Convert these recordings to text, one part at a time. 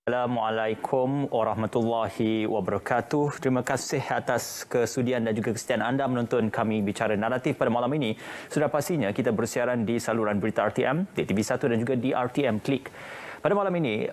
Assalamualaikum warahmatullahi wabarakatuh. Terima kasih atas kesudian dan juga kesetiaan anda menonton kami bicara naratif pada malam ini. Sudah pastinya kita bersiaran di saluran berita RTM, di TV1 dan juga di RTM Klik. Pada malam ini,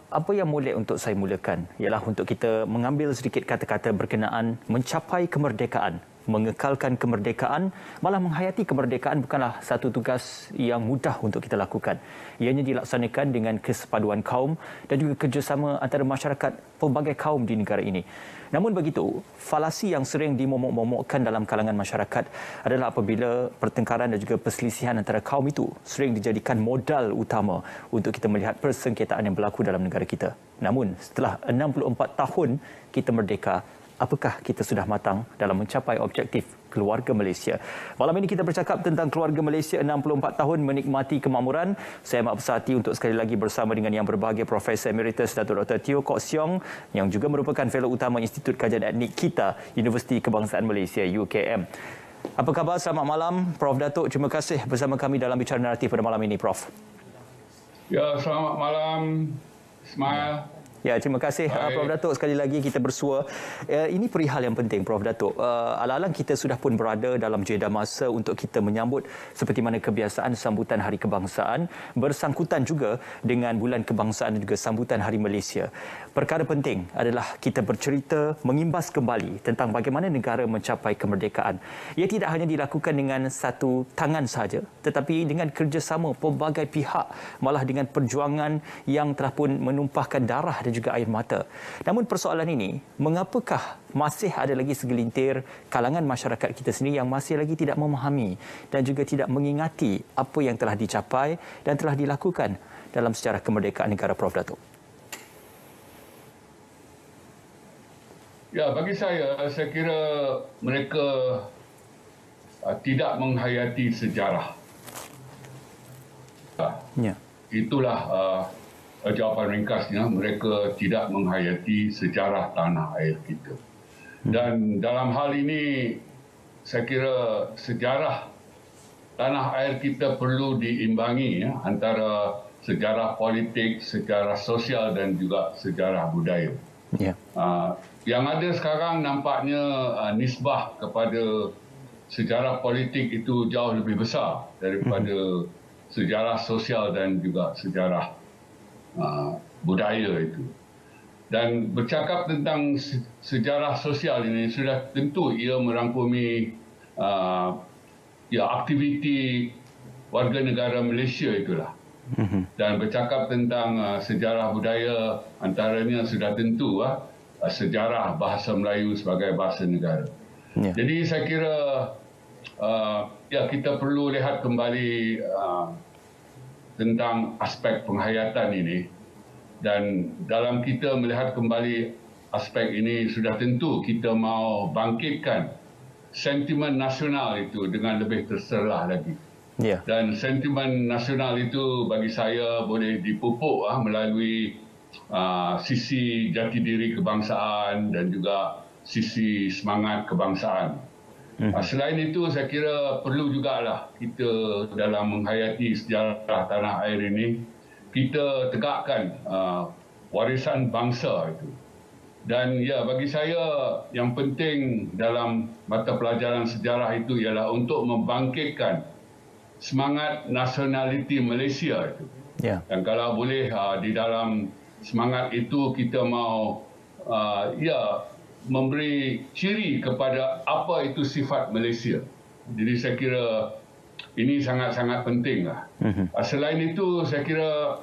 apa yang molek untuk saya mulakan ialah untuk kita mengambil sedikit kata-kata berkenaan mencapai kemerdekaan. Mengekalkan kemerdekaan, malah menghayati kemerdekaan bukanlah satu tugas yang mudah untuk kita lakukan. Ianya dilaksanakan dengan kesepaduan kaum dan juga kerjasama antara masyarakat pelbagai kaum di negara ini. Namun begitu, falasi yang sering dimomok-momokkan dalam kalangan masyarakat adalah apabila pertengkaran dan juga perselisihan antara kaum itu sering dijadikan modal utama untuk kita melihat persengketaan yang berlaku dalam negara kita. Namun, setelah 64 tahun kita merdeka, apakah kita sudah matang dalam mencapai objektif keluarga Malaysia? Malam ini kita bercakap tentang keluarga Malaysia 64 tahun menikmati kemakmuran. Saya amat berhati untuk sekali lagi bersama dengan yang berbahagia Profesor Emeritus Datuk Dr. Teo Kok Siong yang juga merupakan Fellow Utama Institut Kajian Etnik KITA, Universiti Kebangsaan Malaysia UKM. Apa khabar? Selamat malam Prof. Datuk. Terima kasih bersama kami dalam bicara naratif pada malam ini, Prof. Ya, selamat malam Ismail. Ya, terima kasih Prof. Datuk. Sekali lagi kita bersua. Ini perihal yang penting, Prof. Datuk. Alang-alang kita sudah pun berada dalam jeda masa untuk kita menyambut seperti mana kebiasaan sambutan Hari Kebangsaan, bersangkutan juga dengan Bulan Kebangsaan dan juga sambutan Hari Malaysia. Perkara penting adalah kita bercerita, mengimbas kembali tentang bagaimana negara mencapai kemerdekaan. Ia tidak hanya dilakukan dengan satu tangan sahaja, tetapi dengan kerjasama pelbagai pihak, malah dengan perjuangan yang telah pun menumpahkan darah dan juga air mata. Namun persoalan ini, mengapakah masih ada lagi segelintir kalangan masyarakat kita sendiri yang masih lagi tidak memahami dan juga tidak mengingati apa yang telah dicapai dan telah dilakukan dalam sejarah kemerdekaan negara, Prof. Datuk? Ya, bagi saya kira mereka tidak menghayati sejarah. Ya. Itulah jawapan ringkasnya, mereka tidak menghayati sejarah tanah air kita. Dan dalam hal ini, saya kira sejarah tanah air kita perlu diimbangi antara sejarah politik, sejarah sosial dan juga sejarah budaya. Ya. Yang ada sekarang nampaknya nisbah kepada sejarah politik itu jauh lebih besar daripada sejarah sosial dan juga sejarah budaya itu. Dan bercakap tentang sejarah sosial ini sudah tentu ia merangkumi aktiviti warga negara Malaysia itulah. Dan bercakap tentang sejarah budaya, antaranya sudah tentu sejarah bahasa Melayu sebagai bahasa negara. Jadi saya kira kita perlu lihat kembali tentang aspek penghayatan ini, dan dalam kita melihat kembali aspek ini sudah tentu kita mau bangkitkan sentimen nasional itu dengan lebih terserah lagi. Dan sentimen nasional itu bagi saya boleh dipupuk melalui sisi jati diri kebangsaan dan juga sisi semangat kebangsaan. Selain itu, saya kira perlu jugalah kita dalam menghayati sejarah tanah air ini, kita tegakkan warisan bangsa itu. Dan ya, bagi saya yang penting dalam mata pelajaran sejarah itu ialah untuk membangkitkan semangat nasionaliti Malaysia itu. Dan kalau boleh di dalam semangat itu kita mau memberi ciri kepada apa itu sifat Malaysia. Jadi saya kira ini sangat-sangat penting. Selain itu, saya kira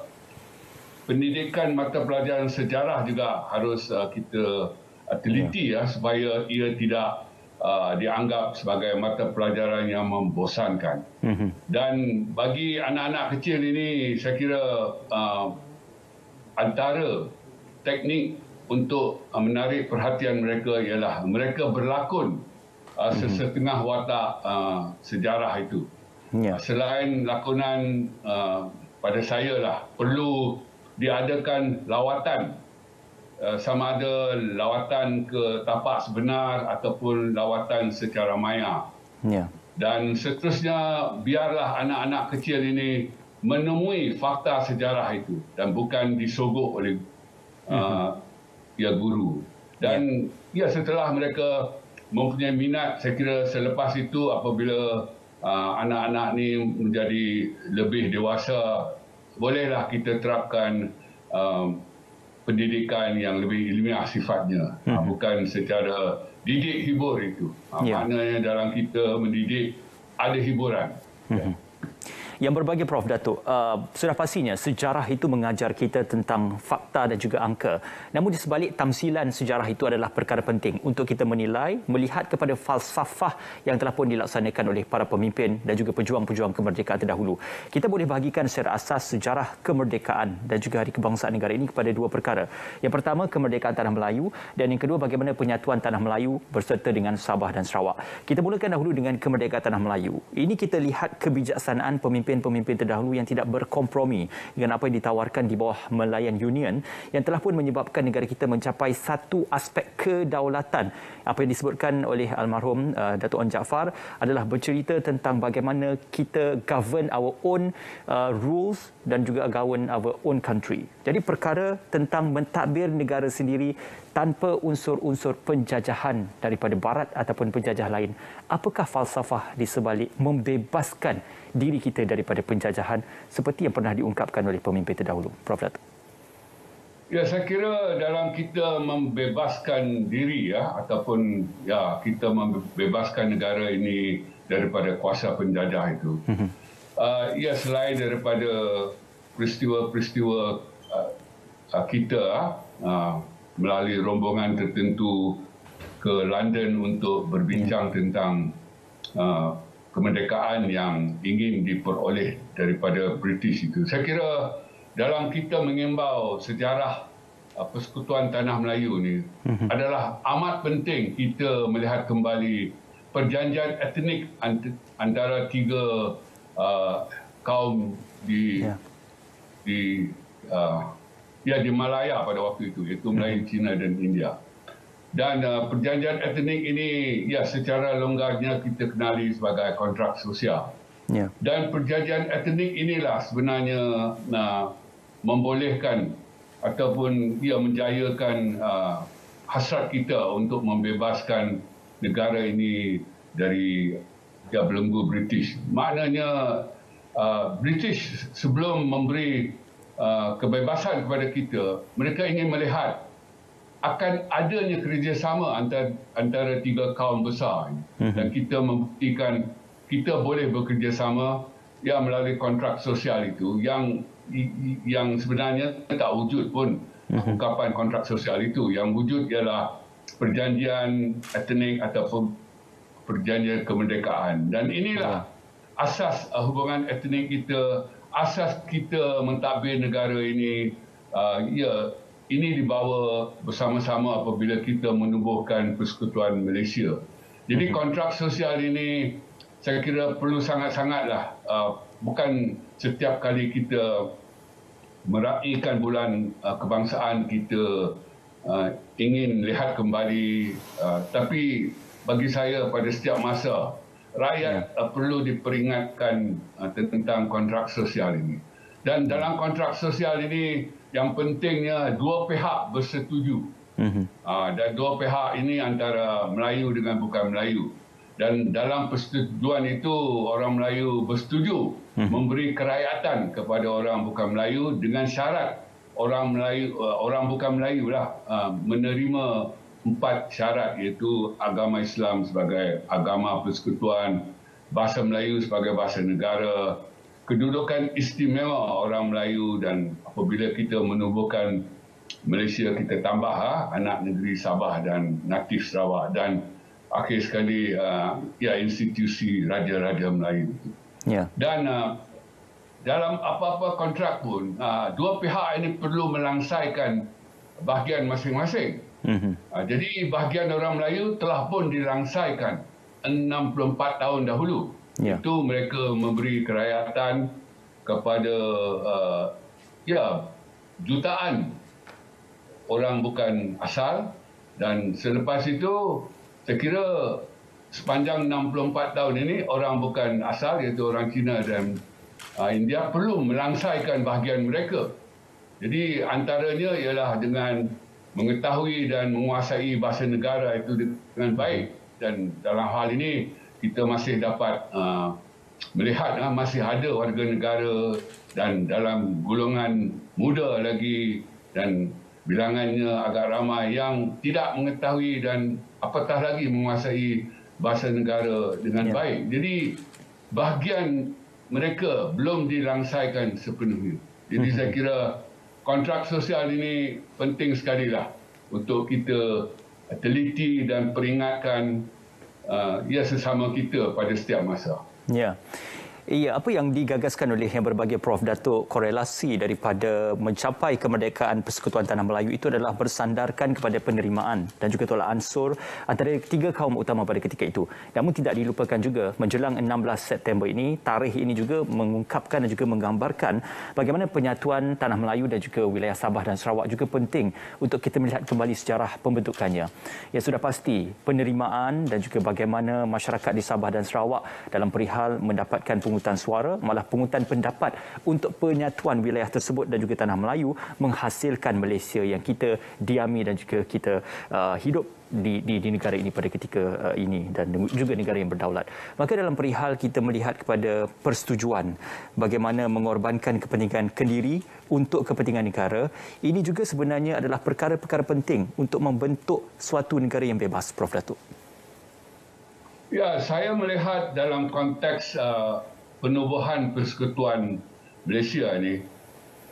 pendidikan mata pelajaran sejarah juga harus kita teliti supaya ia tidak dianggap sebagai mata pelajaran yang membosankan. Dan bagi anak-anak kecil ini, saya kira antara teknik untuk menarik perhatian mereka ialah mereka berlakon sesetengah watak sejarah itu. Selain lakonan, pada saya perlu diadakan lawatan, sama ada lawatan ke tapak sebenar ataupun lawatan secara maya. Dan seterusnya, biarlah anak-anak kecil ini menemui fakta sejarah itu dan bukan disogok oleh guru. Dan setelah mereka mempunyai minat, saya kira selepas itu apabila anak-anak ni menjadi lebih dewasa, bolehlah kita terapkan pendidikan yang lebih ilmiah sifatnya, bukan secara didik hibur itu. Maknanya dalam kita mendidik ada hiburan. Yang berbagai Prof Datuk, sudah pastinya sejarah itu mengajar kita tentang fakta dan juga angka. Namun di sebalik tamsilan sejarah itu adalah perkara penting untuk kita menilai, melihat kepada falsafah yang telah pun dilaksanakan oleh para pemimpin dan juga pejuang-pejuang kemerdekaan terdahulu. Kita boleh bahagikan secara asas sejarah kemerdekaan dan juga Hari Kebangsaan Negara ini kepada dua perkara. Yang pertama, kemerdekaan Tanah Melayu, dan yang kedua, bagaimana penyatuan Tanah Melayu berserta dengan Sabah dan Sarawak. Kita mulakan dahulu dengan kemerdekaan Tanah Melayu. Ini kita lihat kebijaksanaan pemimpin terdahulu yang tidak berkompromi dengan apa yang ditawarkan di bawah Malayan Union yang telah pun menyebabkan negara kita mencapai satu aspek kedaulatan. Apa yang disebutkan oleh almarhum Datuk Onn Jaafar adalah bercerita tentang bagaimana kita govern our own rules dan juga govern our own country. Jadi perkara tentang mentadbir negara sendiri tanpa unsur-unsur penjajahan daripada barat ataupun penjajah lain. Apakah falsafah di sebalik membebaskan diri kita daripada penjajahan seperti yang pernah diungkapkan oleh pemimpin terdahulu, Prof Datuk? Ya, saya kira dalam kita membebaskan diri ataupun kita membebaskan negara ini daripada kuasa penjajah itu. Selain daripada peristiwa-peristiwa kita melalui rombongan tertentu ke London untuk berbincang tentang kemerdekaan yang ingin diperoleh daripada British itu. Saya kira dalam kita mengimbau sejarah Persekutuan Tanah Melayu ni adalah amat penting kita melihat kembali perjanjian etnik antara tiga kaum di Malaya pada waktu itu, iaitu Melayu, Cina dan India. Dan perjanjian etnik ini secara longgarnya kita kenali sebagai kontrak sosial. Dan perjanjian etnik inilah sebenarnya membolehkan ataupun menjayakan hasrat kita untuk membebaskan negara ini dari belenggu British. Maknanya British sebelum memberi kebebasan kepada kita, mereka ingin melihat akan adanya kerjasama antara tiga kaum besar ini. Dan kita membuktikan kita boleh bekerjasama melalui kontrak sosial itu yang sebenarnya tak wujud pun ungkapan kontrak sosial itu. Yang wujud ialah perjanjian etnik ataupun perjanjian kemerdekaan. Dan inilah asas hubungan etnik kita, asas kita mentadbir negara ini. Ini dibawa bersama-sama apabila kita menubuhkan Persekutuan Malaysia. Jadi kontrak sosial ini saya kira perlu sangat-sangatlah. Bukan setiap kali kita meraihkan bulan kebangsaan kita ingin lihat kembali. Tapi bagi saya pada setiap masa, rakyat perlu diperingatkan tentang kontrak sosial ini. Dan dalam kontrak sosial ini, yang pentingnya dua pihak bersetuju. Dan dua pihak ini antara Melayu dengan bukan Melayu. Dan dalam persetujuan itu, orang Melayu bersetuju memberi kerakyatan kepada orang bukan Melayu dengan syarat orang bukan Melayu menerima 4 syarat, iaitu agama Islam sebagai agama persekutuan, bahasa Melayu sebagai bahasa negara, kedudukan istimewa orang Melayu, dan apabila kita menubuhkan Malaysia, kita tambah anak negeri Sabah dan Natif Sarawak, dan akhir sekali institusi Raja-Raja Melayu. Dan dalam apa-apa kontrak pun, dua pihak ini perlu melangsaikan bahagian masing-masing. Jadi bahagian orang Melayu telah pun dilangsaikan 64 tahun dahulu. Itu mereka memberi kerakyatan kepada jutaan orang bukan asal. Dan selepas itu, saya kira sepanjang 64 tahun ini, orang bukan asal, iaitu orang Cina dan India, perlu melangsaikan bahagian mereka. Jadi antaranya ialah dengan mengetahui dan menguasai bahasa negara itu dengan baik. Dan dalam hal ini kita masih dapat melihat masih ada warga negara dan dalam golongan muda lagi dan bilangannya agak ramai yang tidak mengetahui dan apatah lagi menguasai bahasa negara dengan baik. Jadi bahagian mereka belum dilangsaikan sepenuhnya. Jadi saya kira kontrak sosial ini penting sekali lah untuk kita teliti dan peringatkan sesama kita pada setiap masa. Ya. Ya, apa yang digagaskan oleh Yang Berbahagia Prof Datuk, korelasi daripada mencapai kemerdekaan Persekutuan Tanah Melayu itu adalah bersandarkan kepada penerimaan dan juga tolak ansur antara tiga kaum utama pada ketika itu. Namun tidak dilupakan juga menjelang 16 September ini, tarikh ini juga mengungkapkan dan juga menggambarkan bagaimana penyatuan Tanah Melayu dan juga wilayah Sabah dan Sarawak juga penting untuk kita melihat kembali sejarah pembentukannya. Ya, sudah pasti penerimaan dan juga bagaimana masyarakat di Sabah dan Sarawak dalam perihal mendapatkan pungutan suara, malah pungutan pendapat untuk penyatuan wilayah tersebut dan juga Tanah Melayu menghasilkan Malaysia yang kita diami dan juga kita hidup di negara ini pada ketika ini dan juga negara yang berdaulat. Maka dalam perihal kita melihat kepada persetujuan bagaimana mengorbankan kepentingan kendiri untuk kepentingan negara, ini juga sebenarnya adalah perkara-perkara penting untuk membentuk suatu negara yang bebas, Prof Datuk. Ya, saya melihat dalam konteks penubuhan Persekutuan Malaysia ini,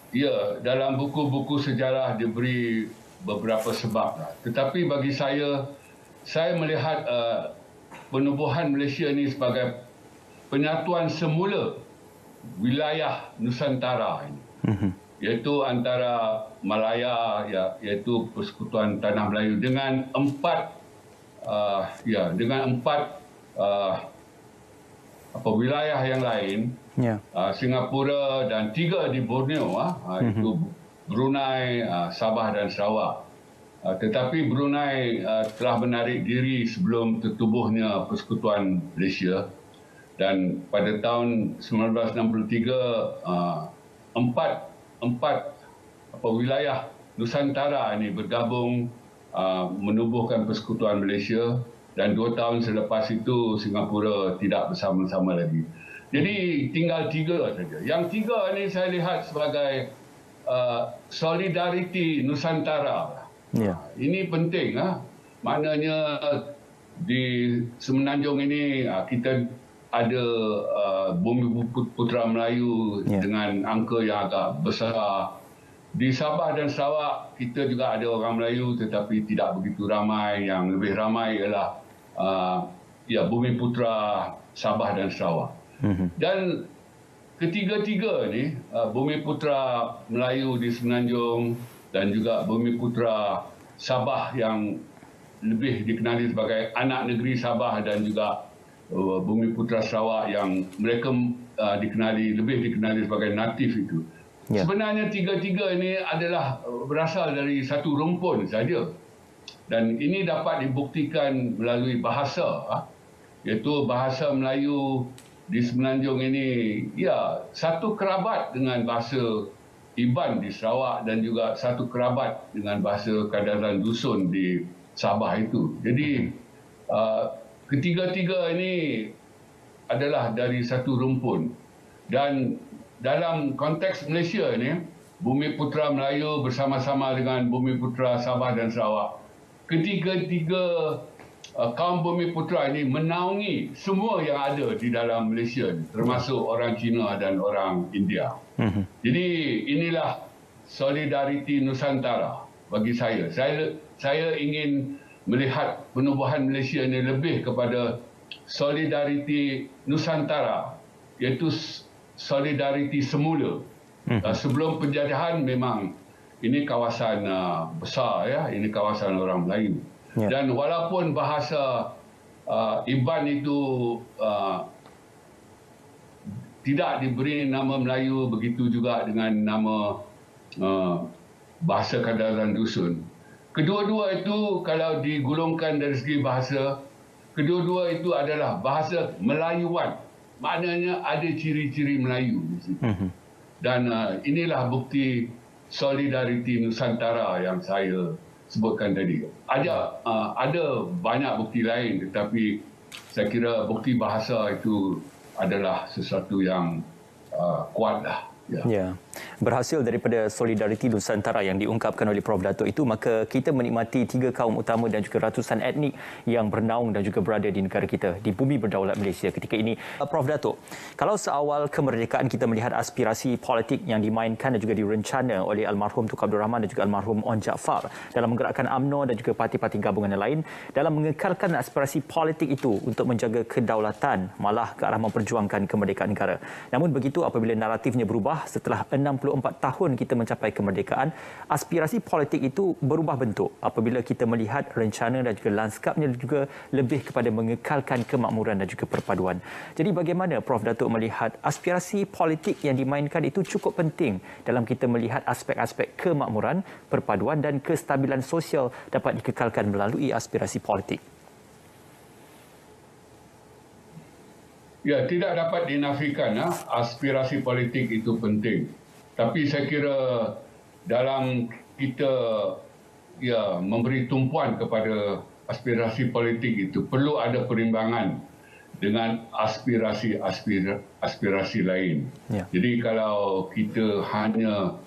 ya, dalam buku-buku sejarah diberi beberapa sebab. Tetapi bagi saya melihat penubuhan Malaysia ini sebagai penyatuan semula wilayah Nusantara ini, iaitu antara Malaya, iaitu Persekutuan Tanah Melayu dengan empat wilayah yang lain, Singapura dan 3 di Borneo, itu Brunei, Sabah dan Sarawak. Tetapi Brunei telah menarik diri sebelum tertubuhnya Persekutuan Malaysia, dan pada tahun 1963 empat wilayah Nusantara ini bergabung menubuhkan Persekutuan Malaysia. Dan 2 tahun selepas itu Singapura tidak bersama-sama lagi. Jadi tinggal 3 saja. Yang 3 ini saya lihat sebagai solidariti Nusantara. Ini penting. Maknanya di Semenanjung ini kita ada Bumi Putera Melayu dengan angka yang agak besar. Di Sabah dan Sarawak kita juga ada orang Melayu tetapi tidak begitu ramai. Yang lebih ramai ialah Bumi Putera Sabah dan Sarawak. Dan ketiga-tiga ni, Bumi Putera Melayu di Semenanjung dan juga Bumi Putera Sabah yang lebih dikenali sebagai anak negeri Sabah dan juga Bumi Putera Sarawak yang mereka lebih dikenali sebagai natif itu. Sebenarnya tiga-tiga ini adalah berasal dari satu rumpun saja. Dan ini dapat dibuktikan melalui bahasa, iaitu bahasa Melayu di Semenanjung ini, satu kerabat dengan bahasa Iban di Sarawak dan juga satu kerabat dengan bahasa Kadazan Dusun di Sabah itu. Jadi ketiga-tiga ini adalah dari satu rumpun. Dan dalam konteks Malaysia ini, Bumi Putera Melayu bersama-sama dengan Bumi Putera Sabah dan Sarawak, ketiga-tiga kaum Bumi Putera ini menaungi semua yang ada di dalam Malaysia, termasuk orang Cina dan orang India. Jadi inilah solidariti Nusantara bagi saya. Saya ingin melihat penubuhan Malaysia ini lebih kepada solidariti Nusantara, iaitu solidariti semula. Sebelum penjajahan memang ini kawasan besar, ini kawasan orang Melayu. Dan walaupun bahasa Iban itu tidak diberi nama Melayu, begitu juga dengan nama bahasa Kadazan Dusun. Kedua-dua itu kalau digulungkan dari segi bahasa, kedua-dua itu adalah bahasa Melayuan. Maknanya ada ciri-ciri Melayu di situ. Dan inilah bukti solidariti Nusantara yang saya sebutkan tadi. Ada banyak bukti lain, tetapi saya kira bukti bahasa itu adalah sesuatu yang kuatlah. Ya. Berhasil daripada solidariti Nusantara yang diungkapkan oleh Prof Datuk itu, maka kita menikmati 3 kaum utama dan juga ratusan etnik yang bernaung dan juga berada di negara kita, di bumi berdaulat Malaysia ketika ini. Prof Datuk, kalau seawal kemerdekaan kita melihat aspirasi politik yang dimainkan dan juga direncana oleh almarhum Tunku Abdul Rahman dan juga almarhum Onn Jaafar dalam menggerakkan UMNO dan juga parti-parti gabungan yang lain dalam mengekalkan aspirasi politik itu untuk menjaga kedaulatan, malah ke arah memperjuangkan kemerdekaan negara. Namun begitu, apabila naratifnya berubah setelah 64 tahun kita mencapai kemerdekaan, aspirasi politik itu berubah bentuk apabila kita melihat rencana dan juga lanskapnya juga lebih kepada mengekalkan kemakmuran dan juga perpaduan. Jadi bagaimana Prof Datuk melihat aspirasi politik yang dimainkan itu cukup penting dalam kita melihat aspek-aspek kemakmuran, perpaduan dan kestabilan sosial dapat dikekalkan melalui aspirasi politik? Ya, tidak dapat dinafikan aspirasi politik itu penting. Tapi saya kira dalam kita memberi tumpuan kepada aspirasi politik itu perlu ada perimbangan dengan aspirasi lain. Ya. Jadi kalau kita hanya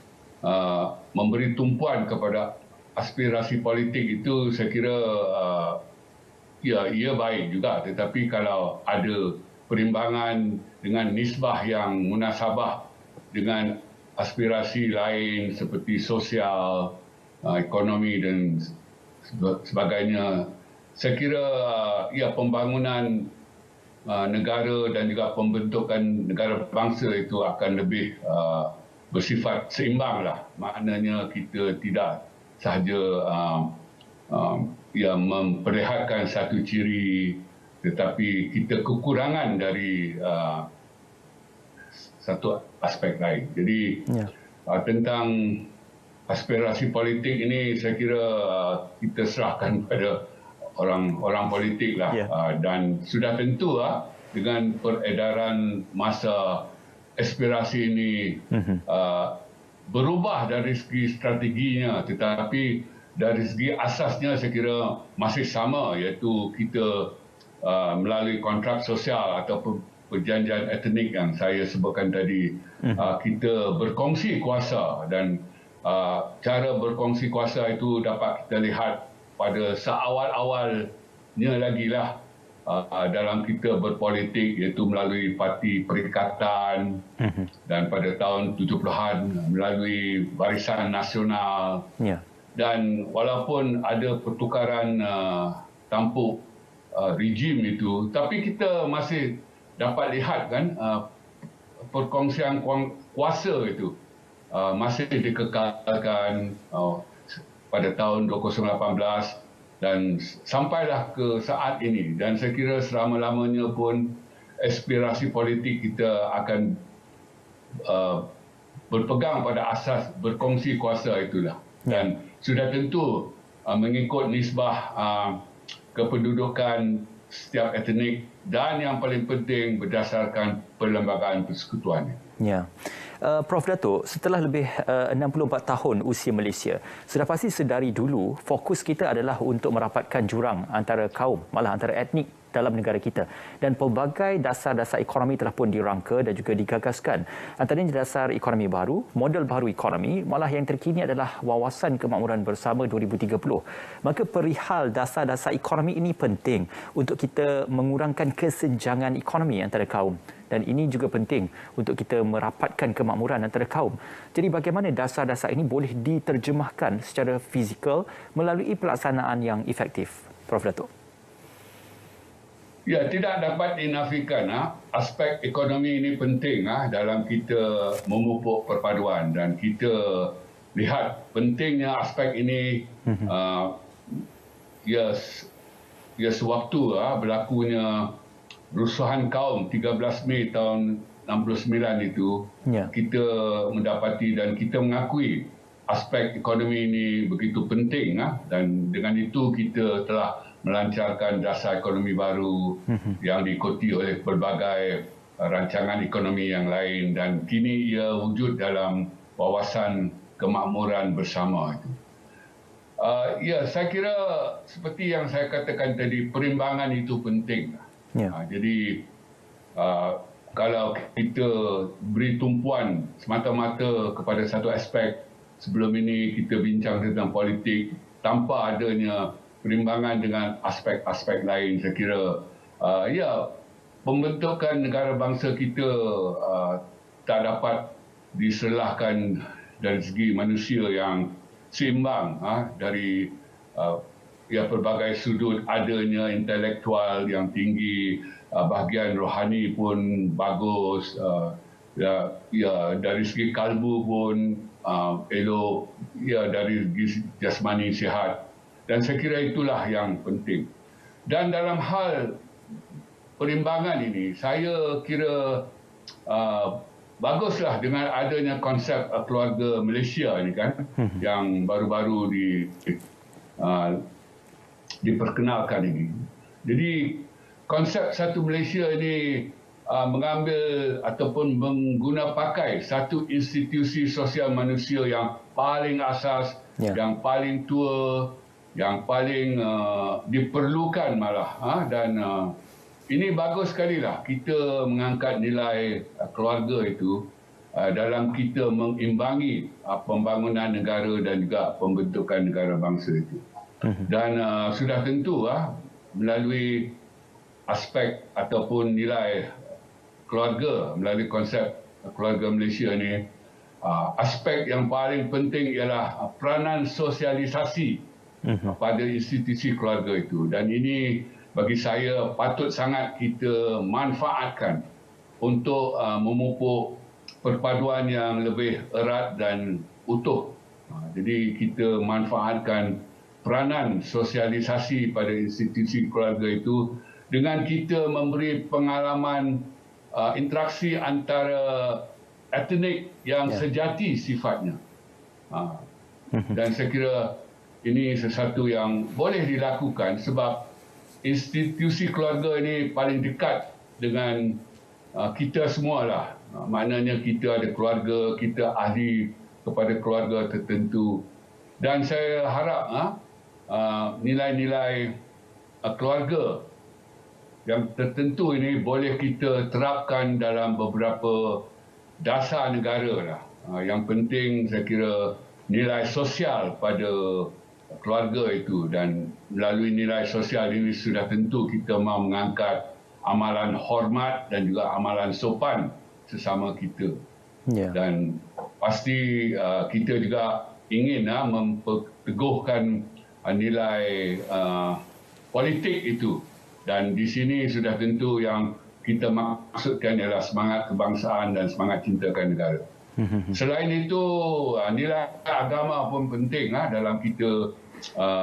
memberi tumpuan kepada aspirasi politik itu, saya kira ia baik juga. Tetapi kalau ada perimbangan dengan nisbah yang munasabah dengan aspirasi lain seperti sosial, ekonomi dan sebagainya, saya kira pembangunan negara dan juga pembentukan negara bangsa itu akan lebih bersifat seimbanglah. Maknanya kita tidak sahaja memperlihatkan satu ciri, tetapi kita kekurangan dari satu aspek lain. Jadi tentang aspirasi politik ini, saya kira kita serahkan pada orang politik lah. Dan sudah tentu dengan peredaran masa aspirasi ini berubah dari segi strateginya, tetapi dari segi asasnya saya kira masih sama, iaitu kita melalui kontrak sosial atau perjanjian etnik yang saya sebutkan tadi, kita berkongsi kuasa, dan cara berkongsi kuasa itu dapat kita lihat pada seawal-awalnya lagi lah dalam kita berpolitik, iaitu melalui Parti Perikatan dan pada tahun 70-an melalui Barisan Nasional. Dan walaupun ada pertukaran tampuk rejim itu, tapi kita masih dapat lihat kan perkongsian kuasa itu masih dikekalkan pada tahun 2018 dan sampailah ke saat ini. Dan saya kira selama-lamanya pun aspirasi politik kita akan berpegang pada asas berkongsi kuasa itulah. Dan sudah tentu mengikut nisbah kependudukan setiap etnik, dan yang paling penting berdasarkan perlembagaan persekutuan. Ya. Prof Datuk, setelah lebih 64 tahun usia Malaysia, sudah pasti sedari dulu fokus kita adalah untuk merapatkan jurang antara kaum, malah antara etnik dalam negara kita, dan pelbagai dasar-dasar ekonomi telah pun dirangka dan juga digagaskan. Antaranya dasar ekonomi baru, model baru ekonomi, malah yang terkini adalah Wawasan Kemakmuran Bersama 2030. Maka perihal dasar-dasar ekonomi ini penting untuk kita mengurangkan kesenjangan ekonomi antara kaum, dan ini juga penting untuk kita merapatkan kemakmuran antara kaum. Jadi bagaimana dasar-dasar ini boleh diterjemahkan secara fizikal melalui pelaksanaan yang efektif, Prof Datuk? Ya, tidak dapat dinafikan aspek ekonomi ini penting dalam kita memupuk perpaduan, dan kita lihat pentingnya aspek ini sewaktu berlakunya rusuhan kaum 13 Mei tahun 69 itu, kita mendapati dan kita mengakui aspek ekonomi ini begitu penting, dan dengan itu kita telah melancarkan dasar ekonomi baru yang diikuti oleh pelbagai rancangan ekonomi yang lain, dan kini ia wujud dalam Wawasan kemakmuran bersama itu. Ya, saya kira seperti yang saya katakan tadi, perimbangan itu penting. Jadi kalau kita beri tumpuan semata-mata kepada satu aspek, sebelum ini kita bincang tentang politik tanpa adanya perimbangan dengan aspek-aspek lain, saya kira ya, pembentukan negara bangsa kita tak dapat diselahkan dari segi manusia yang seimbang, dari ya, pelbagai sudut, adanya intelektual yang tinggi, bahagian rohani pun bagus, ya, dari segi kalbu pun elok, ya, dari segi jasmani sihat. Dan saya kira itulah yang penting. Dan dalam hal perimbangan ini, saya kira baguslah dengan adanya konsep keluarga Malaysia ini kan, yang baru-baru diperkenalkan ini. Jadi konsep satu Malaysia ini mengambil ataupun menggunapakai satu institusi sosial manusia yang paling asas, yang paling tua, yang paling diperlukan malah, dan ini bagus sekali lah kita mengangkat nilai keluarga itu dalam kita mengimbangi pembangunan negara dan juga pembentukan negara bangsa itu. Dan sudah tentu melalui aspek ataupun nilai keluarga, melalui konsep keluarga Malaysia ini, aspek yang paling penting ialah peranan sosialisasi pada institusi keluarga itu. Dan ini bagi saya patut sangat kita manfaatkan untuk memupuk perpaduan yang lebih erat dan utuh. Jadi kita manfaatkan peranan sosialisasi pada institusi keluarga itu dengan kita memberi pengalaman interaksi antara etnik yang sejati sifatnya. Dan saya kira ini sesuatu yang boleh dilakukan sebab institusi keluarga ini paling dekat dengan kita semualah. Maknanya kita ada keluarga, kita ahli kepada keluarga tertentu. Dan saya harap nilai-nilai keluarga yang tertentu ini boleh kita terapkan dalam beberapa dasar negara lah. Yang penting saya kira nilai sosial pada keluarga itu, dan melalui nilai sosial ini sudah tentu kita mahu mengangkat amalan hormat dan juga amalan sopan sesama kita. Dan pasti kita juga ingin memperteguhkan nilai politik itu, dan di sini sudah tentu yang kita maksudkan ialah semangat kebangsaan dan semangat cintakan negara. Selain itu, nilai agama pun penting dalam kita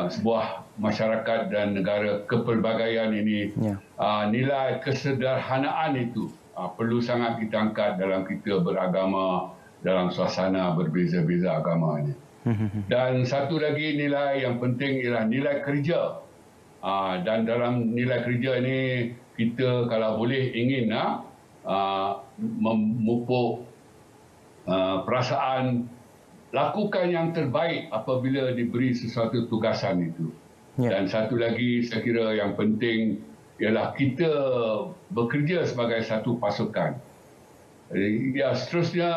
sebuah masyarakat dan negara kepelbagaian ini. Nilai kesederhanaan itu perlu sangat kita angkat dalam kita beragama dalam suasana berbeza-beza agama ini. Dan satu lagi nilai yang penting ialah nilai kerja. Dan dalam nilai kerja ini kita kalau boleh ingin memupuk perasaan lakukan yang terbaik apabila diberi sesuatu tugasan itu. Dan satu lagi saya kira yang penting ialah kita bekerja sebagai satu pasukan. Ya, seterusnya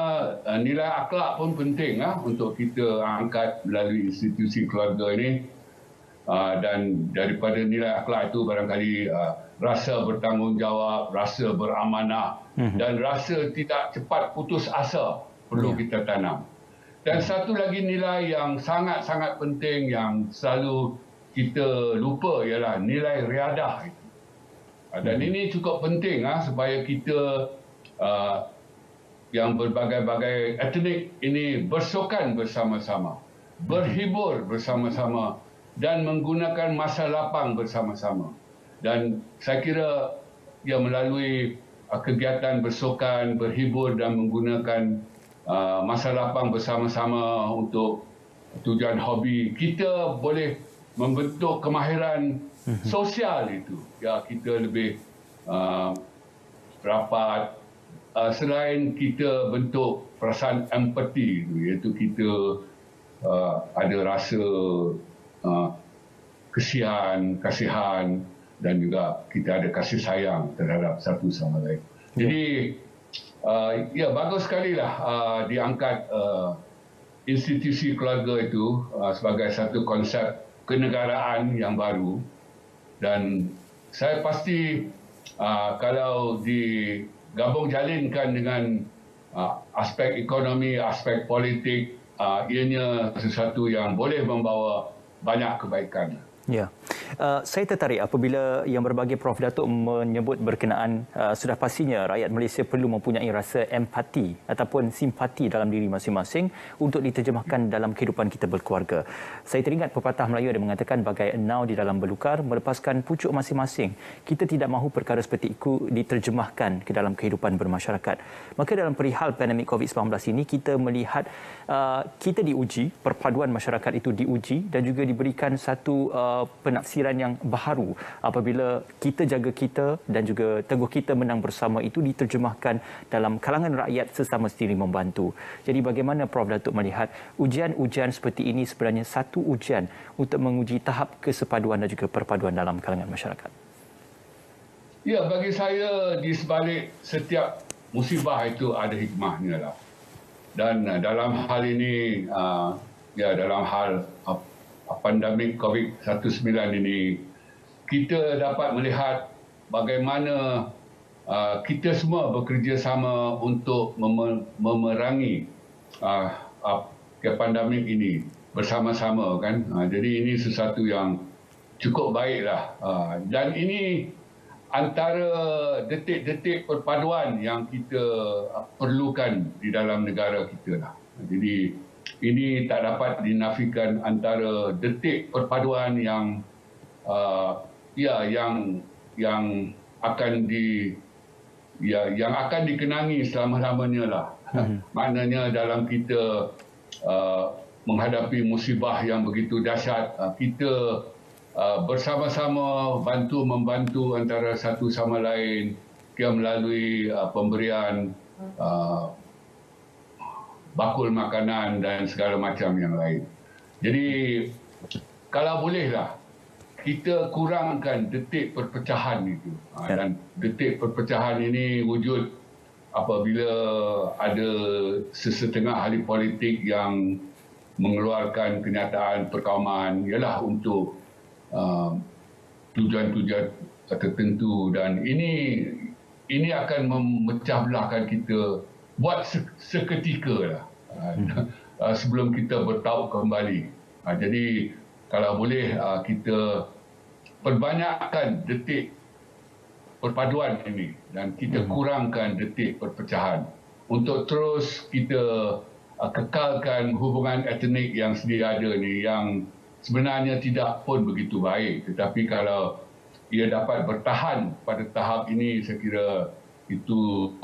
nilai akhlak pun penting untuk kita angkat melalui institusi keluarga ini. Dan daripada nilai akhlak itu barangkali rasa bertanggungjawab, rasa beramanah dan rasa tidak cepat putus asa perlu kita tanam. Dan satu lagi nilai yang sangat-sangat penting yang selalu kita lupa ialah nilai riadah. Dan ini cukup penting supaya kita yang berbagai-bagai etnik ini bersukan bersama-sama, berhibur bersama-sama dan menggunakan masa lapang bersama-sama. Dan saya kira melalui kegiatan bersukan, berhibur dan menggunakan masa lapang bersama-sama untuk tujuan hobi, kita boleh membentuk kemahiran sosial itu. Ya, kita lebih rapat. Selain kita bentuk perasaan empati itu, iaitu kita ada rasa kasihan dan juga kita ada kasih sayang terhadap satu sama lain. Jadi ya bagus sekali lah diangkat institusi keluarga itu sebagai satu konsep kenegaraan yang baru, dan saya pasti kalau digabung jalinkan dengan aspek ekonomi, aspek politik, ianya sesuatu yang boleh membawa banyak kebaikan. Ya, saya tertarik apabila yang berbagai Prof Datuk menyebut berkenaan sudah pastinya rakyat Malaysia perlu mempunyai rasa empati ataupun simpati dalam diri masing-masing untuk diterjemahkan dalam kehidupan kita berkeluarga. Saya teringat pepatah Melayu yang mengatakan bagai enau di dalam belukar melepaskan pucuk masing-masing. Kita tidak mahu perkara seperti itu diterjemahkan ke dalam kehidupan bermasyarakat. Maka dalam perihal pandemik COVID-19 ini kita melihat kita diuji, perpaduan masyarakat itu diuji dan juga diberikan satu penafsiran yang baharu apabila kita jaga kita dan juga teguh kita menang bersama itu diterjemahkan dalam kalangan rakyat sesama sendiri membantu. Jadi bagaimana Prof Datuk melihat ujian-ujian seperti ini sebenarnya satu ujian untuk menguji tahap kesepaduan dan juga perpaduan dalam kalangan masyarakat? Ya, bagi saya di sebalik setiap musibah itu ada hikmahnya lah. Dan dalam hal ini, dalam hal pandemik COVID-19 ini, kita dapat melihat bagaimana kita semua bekerjasama untuk memerangi pandemik ini bersama-sama, kan. Jadi ini sesuatu yang cukup baiklah. Dan ini antara detik-detik perpaduan yang kita perlukan di dalam negara kita lah. Jadi ini tak dapat dinafikan antara detik perpaduan yang akan dikenangi selama-lamanya lah. Maknanya dalam kita menghadapi musibah yang begitu dahsyat, kita bersama-sama bantu-membantu antara satu sama lain melalui pemberian bakul makanan dan segala macam yang lain. Jadi kalau bolehlah kita kurangkan detik perpecahan itu. Dan detik perpecahan ini wujud apabila ada sesetengah ahli politik yang mengeluarkan kenyataan perkauman ialah untuk tujuan-tujuan tertentu, dan ini akan memecah belahkan kita buat seketika lah sebelum kita bertaut kembali. Jadi kalau boleh kita perbanyakkan detik perpaduan ini dan kita kurangkan detik perpecahan untuk terus kita kekalkan hubungan etnik yang sedia ada ni, yang sebenarnya tidak pun begitu baik, tetapi kalau ia dapat bertahan pada tahap ini, saya kira itu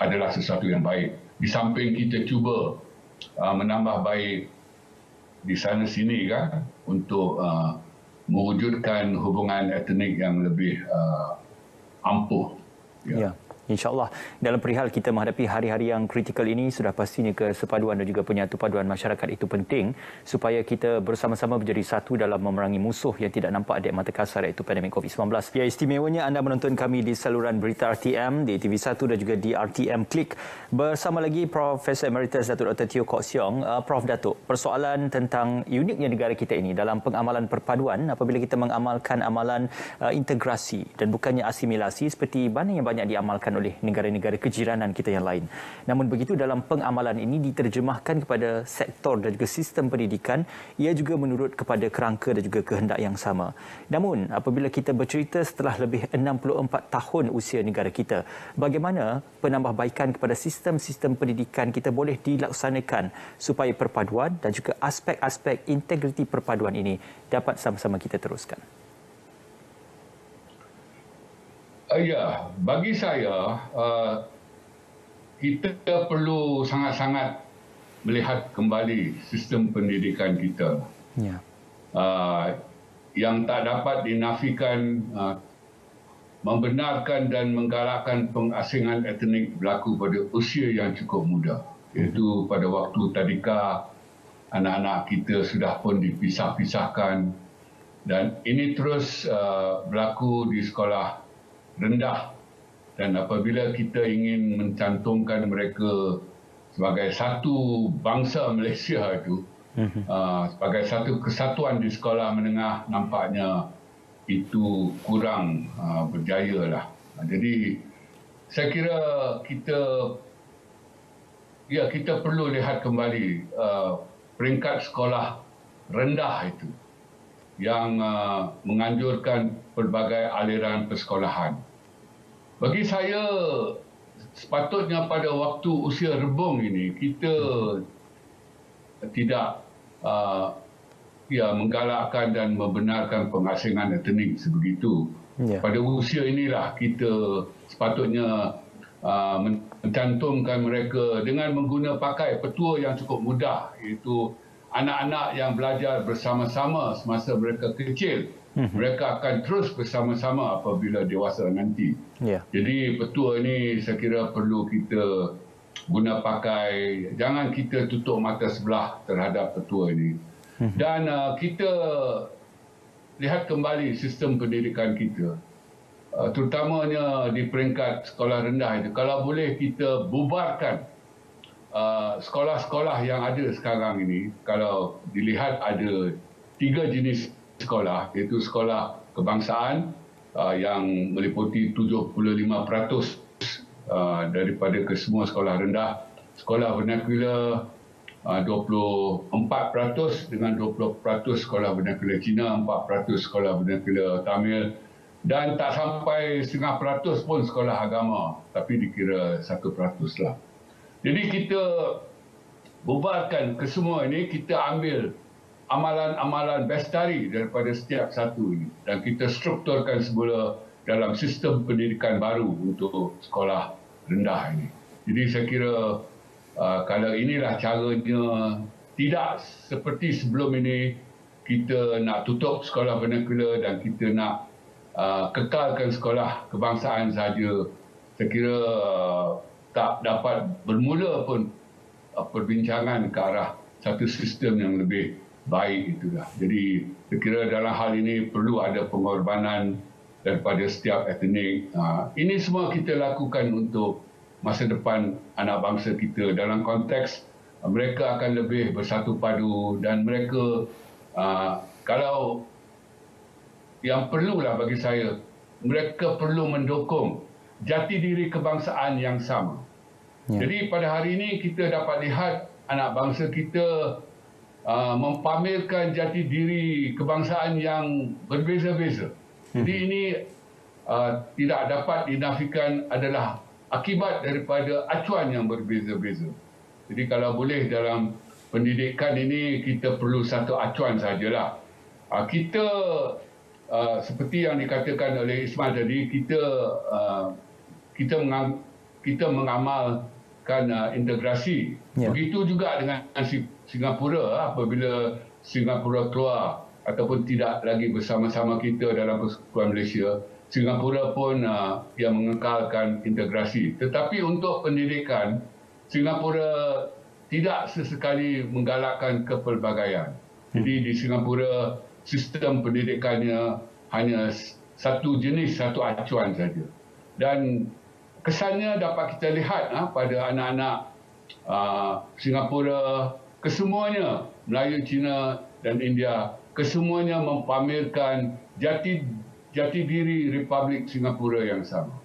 adalah sesuatu yang baik. Di samping kita cuba menambah baik di sana sini, kan, untuk mewujudkan hubungan etnik yang lebih ampuh. Ya. InsyaAllah dalam perihal kita menghadapi hari-hari yang kritikal ini, sudah pastinya kesepaduan dan juga penyatu paduan masyarakat itu penting supaya kita bersama-sama menjadi satu dalam memerangi musuh yang tidak nampak di mata kasar, iaitu pandemik COVID-19. Ya, istimewanya anda menonton kami di saluran berita RTM di TV1 dan juga di RTM Klik bersama lagi Profesor Emeritus Datuk Dr. Teo Kok Siong. Prof Datuk, persoalan tentang uniknya negara kita ini dalam pengamalan perpaduan apabila kita mengamalkan amalan integrasi dan bukannya asimilasi seperti mana yang banyak diamalkan oleh negara-negara kejiranan kita yang lain. Namun begitu, dalam pengamalan ini diterjemahkan kepada sektor dan juga sistem pendidikan, ia juga menurut kepada kerangka dan juga kehendak yang sama. Namun apabila kita bercerita setelah lebih 64 tahun usia negara kita, bagaimana penambahbaikan kepada sistem-sistem pendidikan kita boleh dilaksanakan supaya perpaduan dan juga aspek-aspek integriti perpaduan ini dapat sama-sama kita teruskan? Ya, bagi saya kita perlu sangat-sangat melihat kembali sistem pendidikan kita. Ya. Yang tak dapat dinafikan, membenarkan dan menggalakkan pengasingan etnik berlaku pada usia yang cukup muda, iaitu pada waktu tadika anak-anak kita sudah pun dipisah-pisahkan dan ini terus berlaku di sekolah rendah dan apabila kita ingin mencantumkan mereka sebagai satu bangsa Malaysia itu sebagai satu kesatuan di sekolah menengah nampaknya itu kurang berjaya lah. Jadi saya kira kita perlu lihat kembali peringkat sekolah rendah itu yang menganjurkan pelbagai aliran persekolahan. Bagi saya sepatutnya pada waktu usia rebung ini kita tidak menggalakkan dan membenarkan pengasingan etnik sebegitu. Pada usia inilah kita sepatutnya mencantumkan mereka dengan menggunakan pakai petua yang cukup mudah, iaitu anak-anak yang belajar bersama-sama semasa mereka kecil. Mereka akan terus bersama-sama apabila dewasa nanti. Jadi petua ini saya kira perlu kita guna pakai, jangan kita tutup mata sebelah terhadap petua ini. Dan kita lihat kembali sistem pendidikan kita, terutamanya di peringkat sekolah rendah itu. Kalau boleh kita bubarkan sekolah-sekolah yang ada sekarang ini. Kalau dilihat ada 3 jenis sekolah, iaitu sekolah kebangsaan yang meliputi 75% daripada kesemua sekolah rendah, sekolah vernakular 24% dengan 20% sekolah vernakular Cina, 4% sekolah vernakular Tamil dan tak sampai 0.5% pun sekolah agama, tapi dikira 1% lah. Jadi kita bubarkan kesemua ini, kita ambil amalan-amalan bestari daripada setiap satu ini dan kita strukturkan semula dalam sistem pendidikan baru untuk sekolah rendah ini. Jadi saya kira kalau inilah caranya, tidak seperti sebelum ini kita nak tutup sekolah vernakular dan kita nak kekalkan sekolah kebangsaan saja. Saya kira tak dapat bermula pun perbincangan ke arah satu sistem yang lebih baik itulah. Jadi saya kira dalam hal ini perlu ada pengorbanan daripada setiap etnik. Ini semua kita lakukan untuk masa depan anak bangsa kita dalam konteks mereka akan lebih bersatu padu dan mereka kalau yang perlulah bagi saya, mereka perlu mendukung jati diri kebangsaan yang sama. Jadi pada hari ini kita dapat lihat anak bangsa kita mempamerkan jati diri kebangsaan yang berbeza-beza. Jadi ini tidak dapat dinafikan adalah akibat daripada acuan yang berbeza-beza. Jadi kalau boleh dalam pendidikan ini kita perlu satu acuan sajalah. Kita seperti yang dikatakan oleh Ismail tadi, kita mengamalkan integrasi. Begitu juga dengan Singapura. Apabila Singapura keluar ataupun tidak lagi bersama-sama kita dalam Persekutuan Malaysia, Singapura pun yang mengekalkan integrasi. Tetapi untuk pendidikan, Singapura tidak sesekali menggalakkan kepelbagaian. Jadi di Singapura sistem pendidikannya hanya satu jenis, satu acuan saja. Dan kesannya dapat kita lihat pada anak-anak Singapura, kesemuanya, Melayu, Cina dan India, kesemuanya mempamerkan jati diri Republik Singapura yang sama.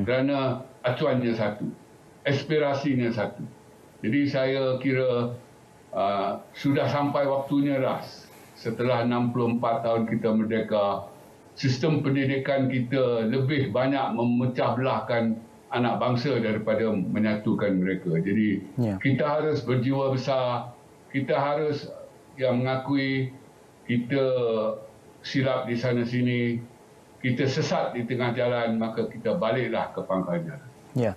Kerana acuannya satu, aspirasinya satu. Jadi saya kira sudah sampai waktunya lah, setelah 64 tahun kita merdeka, sistem pendidikan kita lebih banyak memecah belahkan anak bangsa daripada menyatukan mereka. Jadi kita harus berjiwa besar, kita harus mengakui kita silap di sana sini, kita sesat di tengah jalan, maka kita baliklah ke pangkal jalan. Ya,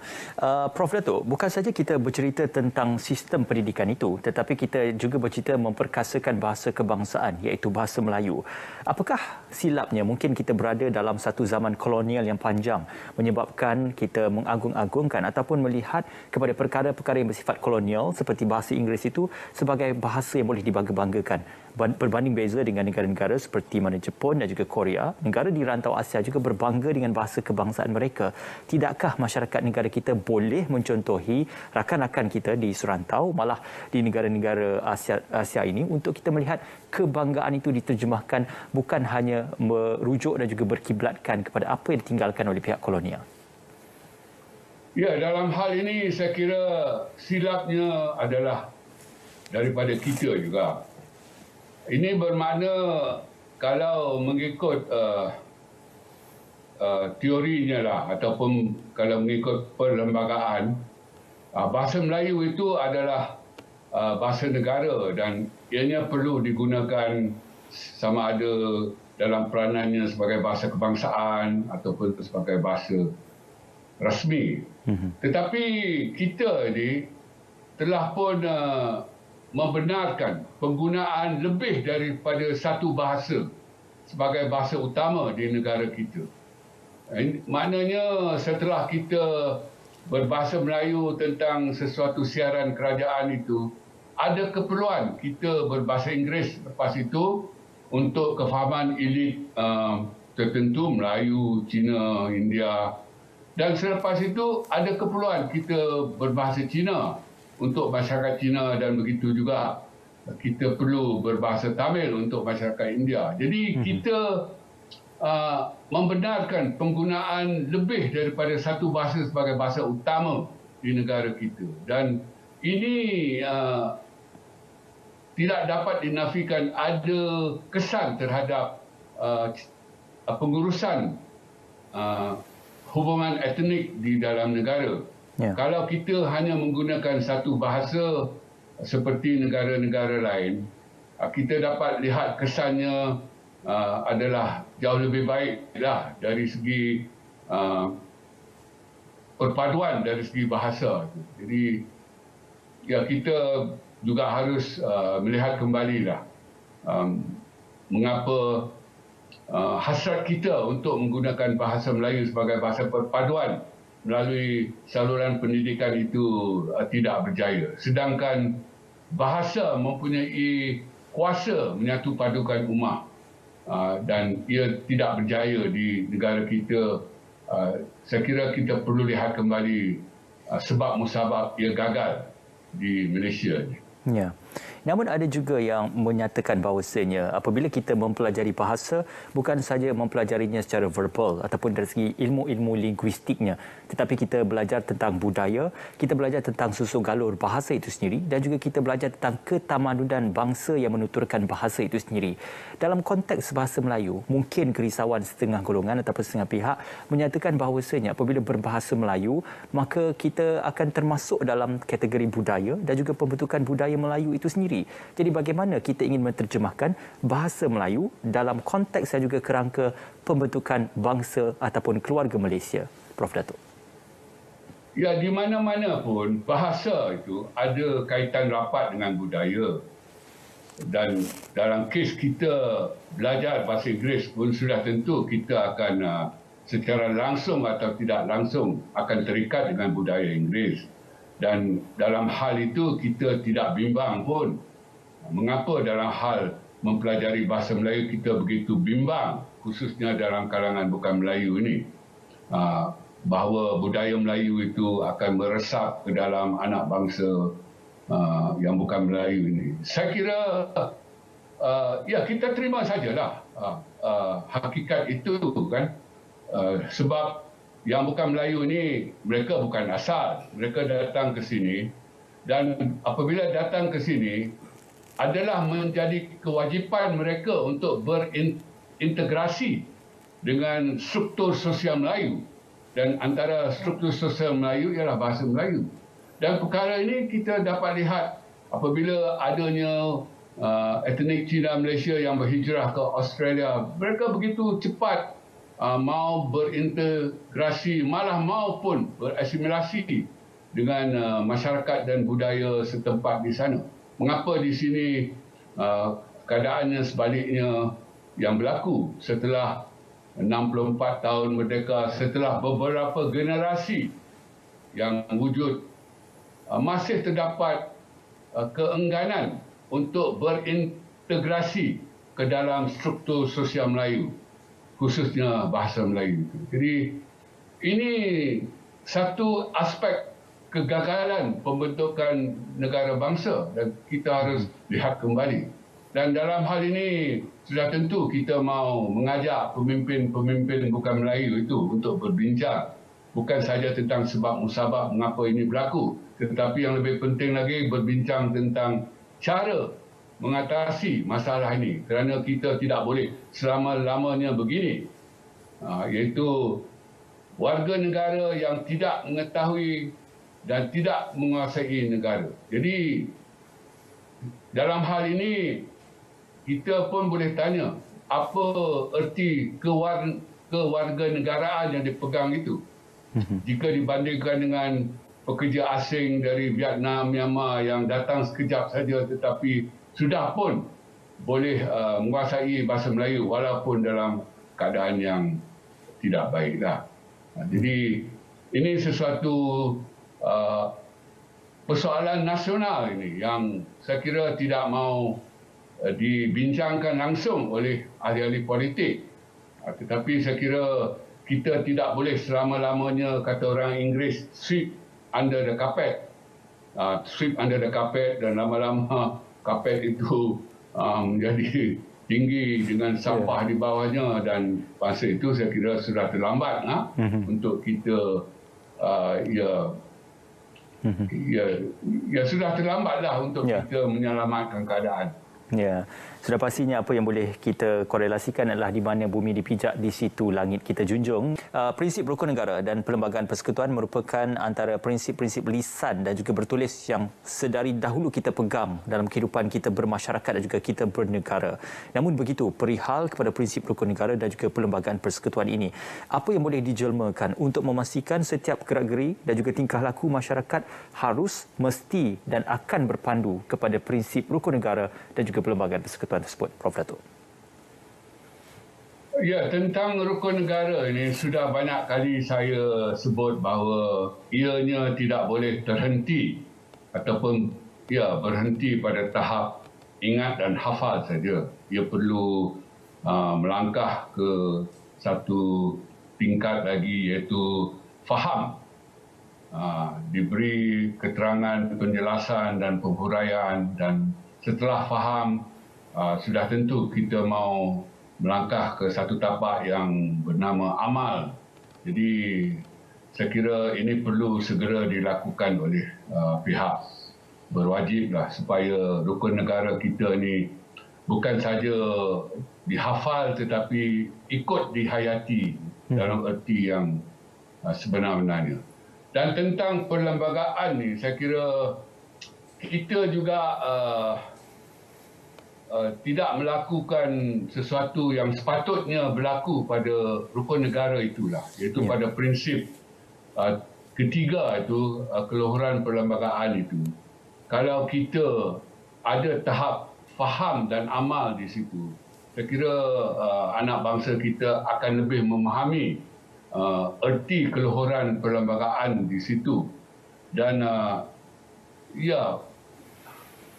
Prof Datuk, bukan saja kita bercerita tentang sistem pendidikan itu, tetapi kita juga bercerita memperkasakan bahasa kebangsaan, iaitu bahasa Melayu. Apakah silapnya mungkin kita berada dalam satu zaman kolonial yang panjang menyebabkan kita mengagung-agungkan ataupun melihat kepada perkara-perkara yang bersifat kolonial seperti bahasa Inggeris itu sebagai bahasa yang boleh dibangga-banggakan? Berbanding beza dengan negara-negara seperti mana Jepun dan juga Korea, negara di rantau Asia juga berbangga dengan bahasa kebangsaan mereka. Tidakkah masyarakat negara kita boleh mencontohi rakan-rakan kita di serantau, malah di negara-negara Asia ini, untuk kita melihat kebanggaan itu diterjemahkan bukan hanya merujuk dan juga berkiblatkan kepada apa yang ditinggalkan oleh pihak kolonial? Ya, dalam hal ini saya kira silapnya adalah daripada kita juga. Ini bermakna kalau mengikut teorinya lah, ataupun kalau mengikut perlembagaan, bahasa Melayu itu adalah bahasa negara dan ianya perlu digunakan sama ada dalam peranannya sebagai bahasa kebangsaan ataupun sebagai bahasa rasmi. Tetapi kita ini telah pun membenarkan penggunaan lebih daripada satu bahasa sebagai bahasa utama di negara kita. Maknanya setelah kita berbahasa Melayu tentang sesuatu siaran kerajaan itu, ada keperluan kita berbahasa Inggeris lepas itu untuk kefahaman elit tertentu, Melayu, Cina, India. Dan selepas itu ada keperluan kita berbahasa Cina untuk masyarakat Cina, dan begitu juga kita perlu berbahasa Tamil untuk masyarakat India. Jadi kita membenarkan penggunaan lebih daripada satu bahasa sebagai bahasa utama di negara kita. Dan ini tidak dapat dinafikan ada kesan terhadap pengurusan hubungan etnik di dalam negara. Ya. Kalau kita hanya menggunakan satu bahasa seperti negara-negara lain, kita dapat lihat kesannya adalah jauh lebih baiklah dari segi perpaduan dari segi bahasa. Jadi ya, kita juga harus melihat kembalilah mengapa hasrat kita untuk menggunakan bahasa Melayu sebagai bahasa perpaduan melalui saluran pendidikan itu tidak berjaya. Sedangkan bahasa mempunyai kuasa menyatu padukan ummah dan ia tidak berjaya di negara kita. Saya kira kita perlu lihat kembali sebab musabab ia gagal di Malaysia. Ya. Namun ada juga yang menyatakan bahawasanya apabila kita mempelajari bahasa, bukan saja mempelajarinya secara verbal ataupun dari segi ilmu-ilmu linguistiknya, tetapi kita belajar tentang budaya, kita belajar tentang susun galur bahasa itu sendiri, dan juga kita belajar tentang ketamadunan bangsa yang menuturkan bahasa itu sendiri. Dalam konteks bahasa Melayu, mungkin kerisauan setengah golongan ataupun setengah pihak menyatakan bahawasanya apabila berbahasa Melayu, maka kita akan termasuk dalam kategori budaya dan juga pembentukan budaya Melayu itu sendiri. Jadi bagaimana kita ingin menerjemahkan bahasa Melayu dalam konteks dan juga kerangka pembentukan bangsa ataupun keluarga Malaysia, Prof Datuk? Ya, di mana-mana pun bahasa itu ada kaitan rapat dengan budaya. Dan dalam kes kita belajar bahasa Inggeris pun sudah tentu kita akan secara langsung atau tidak langsung akan terikat dengan budaya Inggeris. Dan dalam hal itu kita tidak bimbang pun. Mengapa dalam hal mempelajari bahasa Melayu kita begitu bimbang, khususnya dalam kalangan bukan Melayu ini, bahawa budaya Melayu itu akan meresap ke dalam anak bangsa yang bukan Melayu ini. Saya kira ya, kita terima sajalah hakikat itu kan, sebab yang bukan Melayu ini mereka bukan asal, mereka datang ke sini, dan apabila datang ke sini adalah menjadi kewajipan mereka untuk berintegrasi dengan struktur sosial Melayu, dan antara struktur sosial Melayu ialah bahasa Melayu. Dan perkara ini kita dapat lihat apabila adanya etnik Cina Malaysia yang berhijrah ke Australia, mereka begitu cepat mau berintegrasi, malah maupun berasimilasi dengan masyarakat dan budaya setempat di sana. Mengapa di sini keadaannya sebaliknya yang berlaku setelah 64 tahun merdeka, setelah beberapa generasi yang wujud, masih terdapat keengganan untuk berintegrasi ke dalam struktur sosial Melayu, khususnya bahasa Melayu. Jadi ini satu aspek kegagalan pembentukan negara bangsa dan kita harus lihat kembali. Dan dalam hal ini sudah tentu kita mau mengajak pemimpin-pemimpin bukan Melayu itu untuk berbincang. Bukan saja tentang sebab musabab mengapa ini berlaku, tetapi yang lebih penting lagi berbincang tentang cara mengatasi masalah ini. Kerana kita tidak boleh selama-lamanya begini. Iaitu warga negara yang tidak mengetahui dan tidak menguasai negara. Jadi dalam hal ini kita pun boleh tanya apa erti kewarganegaraan yang dipegang itu. Jika dibandingkan dengan pekerja asing dari Vietnam, Myanmar yang datang sekejap saja tetapi sudah pun boleh menguasai bahasa Melayu walaupun dalam keadaan yang tidak baiklah. Jadi ini sesuatu persoalan nasional ini yang saya kira tidak mau dibincangkan langsung oleh ahli-ahli politik. Tetapi saya kira kita tidak boleh selama-lamanya, kata orang Inggeris, sweep under the carpet. Sweep under the carpet dan lama-lama karpet itu menjadi tinggi dengan sampah di bawahnya, dan masa itu saya kira sudah terlambat untuk kita sudah terlambatlah untuk kita menyelamatkan keadaan. Ya, sudah pastinya apa yang boleh kita korelasikan adalah di mana bumi dipijak, di situ langit kita junjung. Prinsip rukun negara dan Perlembagaan Persekutuan merupakan antara prinsip-prinsip lisan dan juga bertulis yang sedari dahulu kita pegang dalam kehidupan kita bermasyarakat dan juga kita bernegara. Namun begitu, perihal kepada prinsip rukun negara dan juga Perlembagaan Persekutuan ini, apa yang boleh dijelmakan untuk memastikan setiap gerak-geri dan juga tingkah laku masyarakat harus, mesti dan akan berpandu kepada prinsip rukun negara dan juga Perlembagaan Persekutuan tersebut, Prof. Datuk? Ya, tentang rukun negara ini sudah banyak kali saya sebut bahawa ianya tidak boleh terhenti ataupun berhenti pada tahap ingat dan hafal saja. Ia perlu melangkah ke satu tingkat lagi, iaitu faham. Diberi keterangan, penjelasan dan penghuraian, dan setelah faham, sudah tentu kita mau melangkah ke satu tapak yang bernama amal. Jadi saya kira ini perlu segera dilakukan oleh pihak berwajiblah supaya rukun negara kita ni bukan saja dihafal tetapi ikut dihayati dalam erti yang sebenar-benarnya. Dan tentang perlembagaan ni, saya kira kita juga tidak melakukan sesuatu yang sepatutnya berlaku pada rukun negara itulah, iaitu pada prinsip ketiga itu, keluhuran perlembagaan itu. Kalau kita ada tahap faham dan amal di situ, saya kira anak bangsa kita akan lebih memahami erti keluhuran perlembagaan di situ. Dan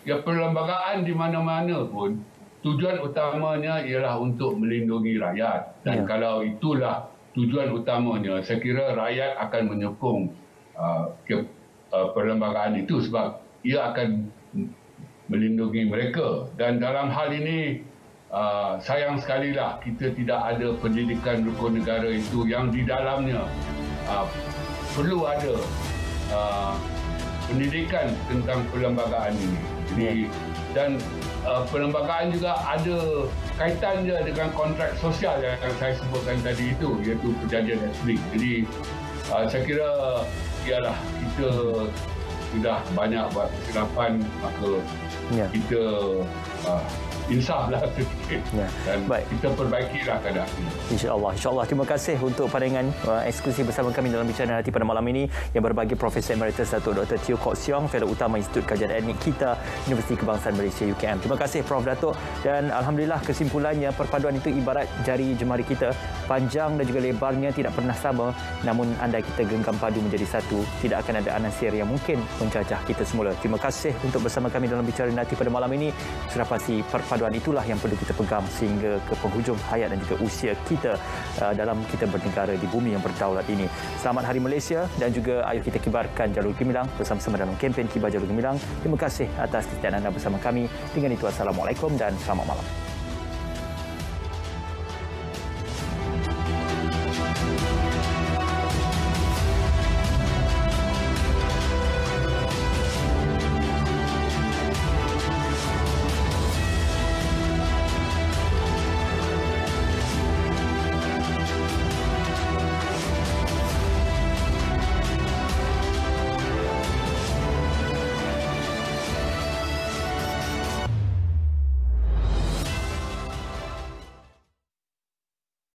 perlembagaan di mana-mana pun tujuan utamanya ialah untuk melindungi rakyat, dan kalau itulah tujuan utamanya, saya kira rakyat akan menyokong perlembagaan itu sebab ia akan melindungi mereka. Dan dalam hal ini sayang sekali lah kita tidak ada pendidikan rukun negara itu yang di dalamnya perlu ada pendidikan tentang perlembagaan ini. Jadi, dan perlembagaan juga ada kaitannya dengan kontrak sosial yang saya sebutkan tadi itu, iaitu perjanjian Esplin. Jadi saya kira ialah kita sudah banyak buat kesilapan, maka kita insaflah sedikit. Dan kita perbaikilah keadaan ini. InsyaAllah. Terima kasih untuk pandangan eksklusif bersama kami dalam Bicara Naratif pada malam ini yang berbagi Profesor Emeritus Datuk Dr. Teo Kok Siong, Fellow Utama Institut Kajian Etnik kita, Universiti Kebangsaan Malaysia UKM. Terima kasih Prof Datuk, dan alhamdulillah kesimpulannya perpaduan itu ibarat jari jemari kita, panjang dan juga lebarnya tidak pernah sama, namun andai kita genggam padu menjadi satu, tidak akan ada anasir yang mungkin menjajah kita semula. Terima kasih untuk bersama kami dalam Bicara Naratif pada malam ini. Sudah pasti perpaduan itulah yang perlu kita pegang sehingga ke penghujung hayat dan juga usia kita dalam kita bernegara di bumi yang berdaulat ini. Selamat Hari Malaysia, dan juga ayo kita kibarkan jalur gemilang bersama-sama dalam kempen Kibar Jalur Gemilang. Terima kasih atas kesetiaan anda bersama kami. Dengan itu, Assalamualaikum dan selamat malam.